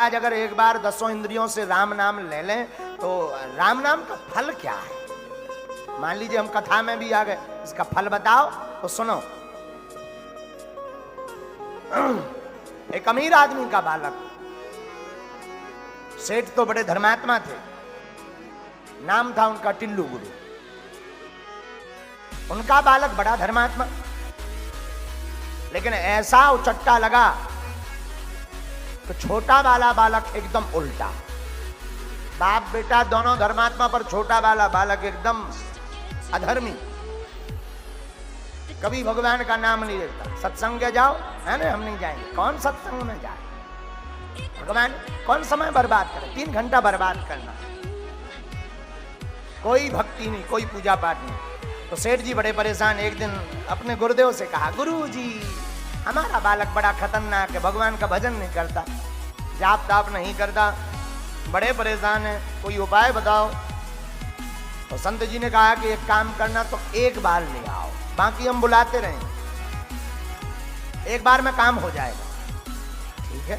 आज अगर एक बार 10 इंद्रियों से राम नाम ले लें तो राम नाम का फल क्या है? मान लीजिए हम कथा में भी आ गए, इसका फल बताओ तो सुनो। एक अमीर आदमी का बालक, सेठ तो बड़े धर्मात्मा थे, नाम था उनका टिल्लू गुरु। उनका बालक बड़ा धर्मात्मा, लेकिन ऐसा उचट्टा लगा तो छोटा वाला बालक एकदम उल्टा। बाप बेटा दोनों धर्मात्मा, पर छोटा वाला बालक एकदम अधर्मी, कभी भगवान का नाम नहीं लेता। सत्संग जाओ, है ना, हम नहीं जाएंगे। कौन सत्संग में जाए? भगवान कौन समय बर्बाद करे? 3 घंटा बर्बाद करना, कोई भक्ति नहीं, कोई पूजा पाठ नहीं। तो सेठ जी बड़े परेशान, एक दिन अपने गुरुदेव से कहा, गुरु जी हमारा बालक बड़ा खतरनाक है, भगवान का भजन नहीं करता, जाप ताप नहीं करता, बड़े परेशान है, कोई उपाय बताओ। तो संत जी ने कहा कि एक काम करना, तो एक बार ले आओ, बाकी हम बुलाते रहें, एक बार में काम हो जाएगा। ठीक है,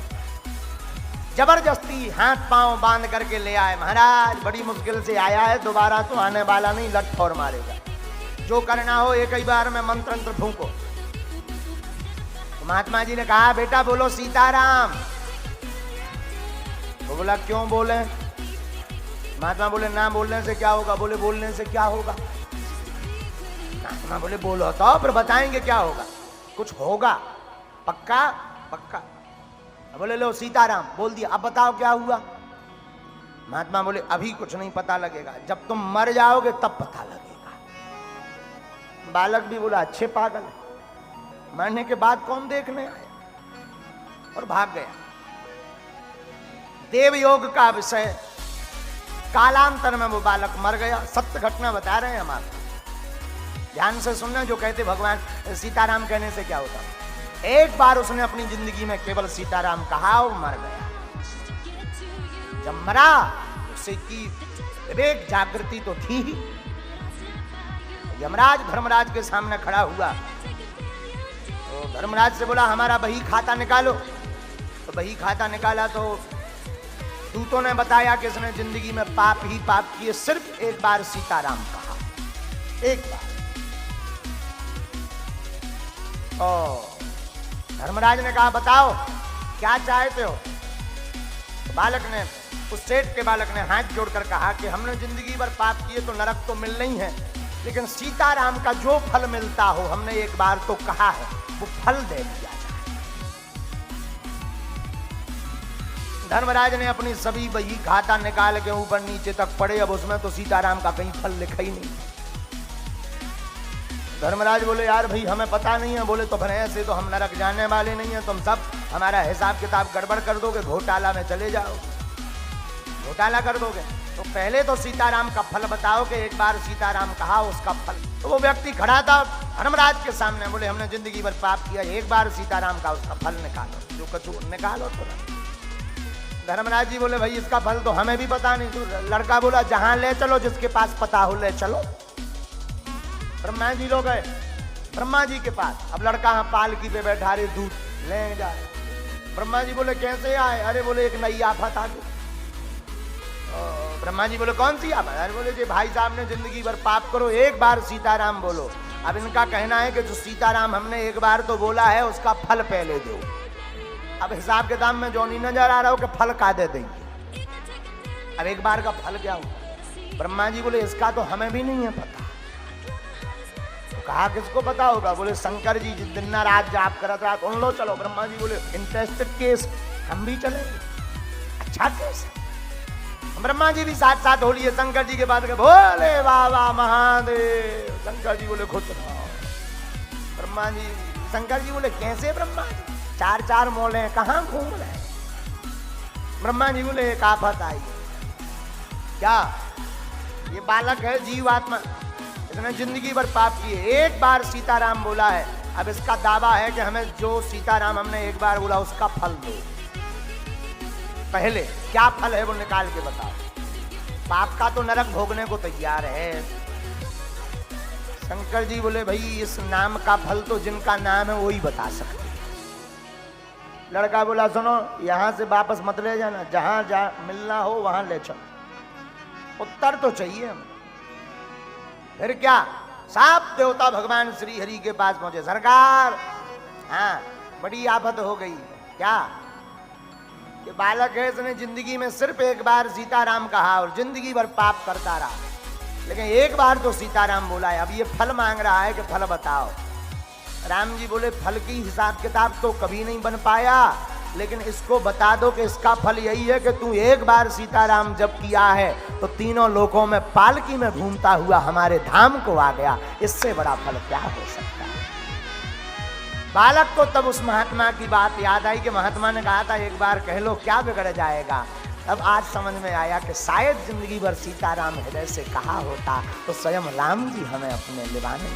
जबरदस्ती हाथ पांव बांध करके ले आए। महाराज बड़ी मुश्किल से आया है, दोबारा तो आने वाला नहीं, लट ठोर मारेगा, जो करना हो एक ही बार में मंत्र फूंको। तो महात्मा जी ने कहा, बेटा बोलो सीताराम। वो बोला क्यों बोले? महात्मा बोले ना बोलने से क्या होगा? बोले बोलने से क्या होगा? महात्मा बोले बोलो तो फिर बताएंगे क्या होगा। कुछ होगा पक्का? पक्का। बोले लो सीताराम बोल दिया, अब बताओ क्या हुआ? महात्मा बोले अभी कुछ नहीं पता लगेगा, जब तुम मर जाओगे तब पता लगेगा। बालक भी बोला अच्छे पागल है, मरने के बाद कौन देखने आया, और भाग गया। देव योग का विषय, कालांतर में वो बालक मर गया। सत्य घटना बता रहे हैं हम आपको, ध्यान से सुनना। जो कहते भगवान सीताराम कहने से क्या होता, एक बार उसने अपनी जिंदगी में केवल सीताराम कहा और मर गया। जब मरा उसे की विवेक जागृति तो थी ही। यमराज धर्मराज के सामने खड़ा हुआ तो धर्मराज से बोला हमारा बही खाता निकालो। तो बही खाता निकाला तो दूतों ने बताया कि इसने जिंदगी में पाप ही पाप किए, सिर्फ एक बार सीताराम कहा, एक बार। धर्मराज ने कहा बताओ क्या चाहते हो? तो बालक ने, उस सेठ के बालक ने हाथ जोड़कर कहा कि हमने जिंदगी भर पाप किए तो नरक तो मिल नहीं है, लेकिन सीताराम का जो फल मिलता हो, हमने एक बार तो कहा है, वो फल दे दिया जाए। धर्मराज ने अपनी सभी बही खाता निकाल के ऊपर नीचे तक पड़े, अब उसमें तो सीताराम का कहीं फल लिखा ही नहीं। धर्मराज बोले यार भाई हमें पता नहीं है। बोले तो फिर ऐसे तो हम नरक जाने वाले नहीं हैं, तुम सब हमारा हिसाब किताब गड़बड़ कर दोगे, घोटाला में चले जाओ, घोटाला कर दोगे। तो पहले तो सीताराम का फल बताओ कि एक बार सीताराम कहा उसका फल। तो वो व्यक्ति खड़ा था धर्मराज के सामने, बोले हमने जिंदगी भर पाप किया, एक बार सीताराम का उसका फल निकालो, जो कसूर निकालो। तो धर्मराज जी बोले भाई इसका फल तो हमें भी पता नहीं। तो लड़का बोला जहां ले चलो, जिसके पास पता हो ले चलो। ब्रह्मा जी लोग गए ब्रह्मा जी के पास। अब लड़का पालकी पे बैठा रहे, दूध ले जा रहे। ब्रह्मा जी बोले कैसे आए? अरे बोले एक नई आफत आ गई। ब्रह्मा जी बोले कौन सी आफत? अरे बोले जी भाई साहब ने जिंदगी भर पाप करो, एक बार सीताराम बोलो। अब इनका कहना है कि जो सीताराम हमने एक बार तो बोला है उसका फल पहले दो। अब हिसाब किताब में जो नहीं नजर आ रहा हो कि फल का दे देंगे। अब एक बार का फल क्या हुआ? ब्रह्मा जी बोले इसका तो हमें भी नहीं है पता। कहा किसको पता होगा? बोले शंकर जी जिस दिन रात जाप करा था, उन लो चलो। ब्रह्मा जी बोले इंटरेस्टेड केस, हम भी चलेंगे, अच्छा केस। ब्रह्मा जी भी साथ साथ हो लिए शंकर जी के पास गए, भोले बाबा महादेव। शंकर जी बोले खुश रहो। ब्रह्मा जी, शंकर जी बोले कैसे ब्रह्मा जी? 4 मोले कहाँ घूम रहे? ब्रह्मा जी बोले एक आफत आई। क्या? ये बालक है जीवात्मा, इसने जिंदगी भर पाप किए, एक बार सीताराम बोला है। अब इसका दावा है कि हमें जो सीताराम हमने एक बार बोला उसका फल दो। पहले क्या फल है वो निकाल के बताओ। पाप का तो नरक भोगने को तैयार है। शंकर जी बोले भाई इस नाम का फल तो जिनका नाम है वही बता सकते। लड़का बोला सुनो यहां से वापस मत ले जाना, जहां जा मिलना हो वहां ले चलो। उत्तर तो चाहिए हमें। फिर क्या, साफ देवता भगवान श्री हरि के पास पहुंचे। सरकार, हाँ बड़ी आफत हो गई। क्या, ये बालक है, इसने जिंदगी में सिर्फ एक बार सीताराम कहा और जिंदगी भर पाप करता रहा, लेकिन एक बार तो सीताराम बोला है। अब ये फल मांग रहा है कि फल बताओ। राम जी बोले फल की हिसाब किताब तो कभी नहीं बन पाया, लेकिन इसको बता दो कि इसका फल यही है कि तू एक बार सीताराम जब किया है तो तीनों लोकों में पालकी में घूमता हुआ हमारे धाम को आ गया। इससे बड़ा फल क्या हो सकता है। बालक को तब उस महात्मा की बात याद आई कि महात्मा ने कहा था एक बार कह लो क्या बिगड़ जाएगा। अब आज समझ में आया कि शायद जिंदगी भर सीताराम हृदय से कहा होता तो स्वयं राम जी हमें अपने लिवाने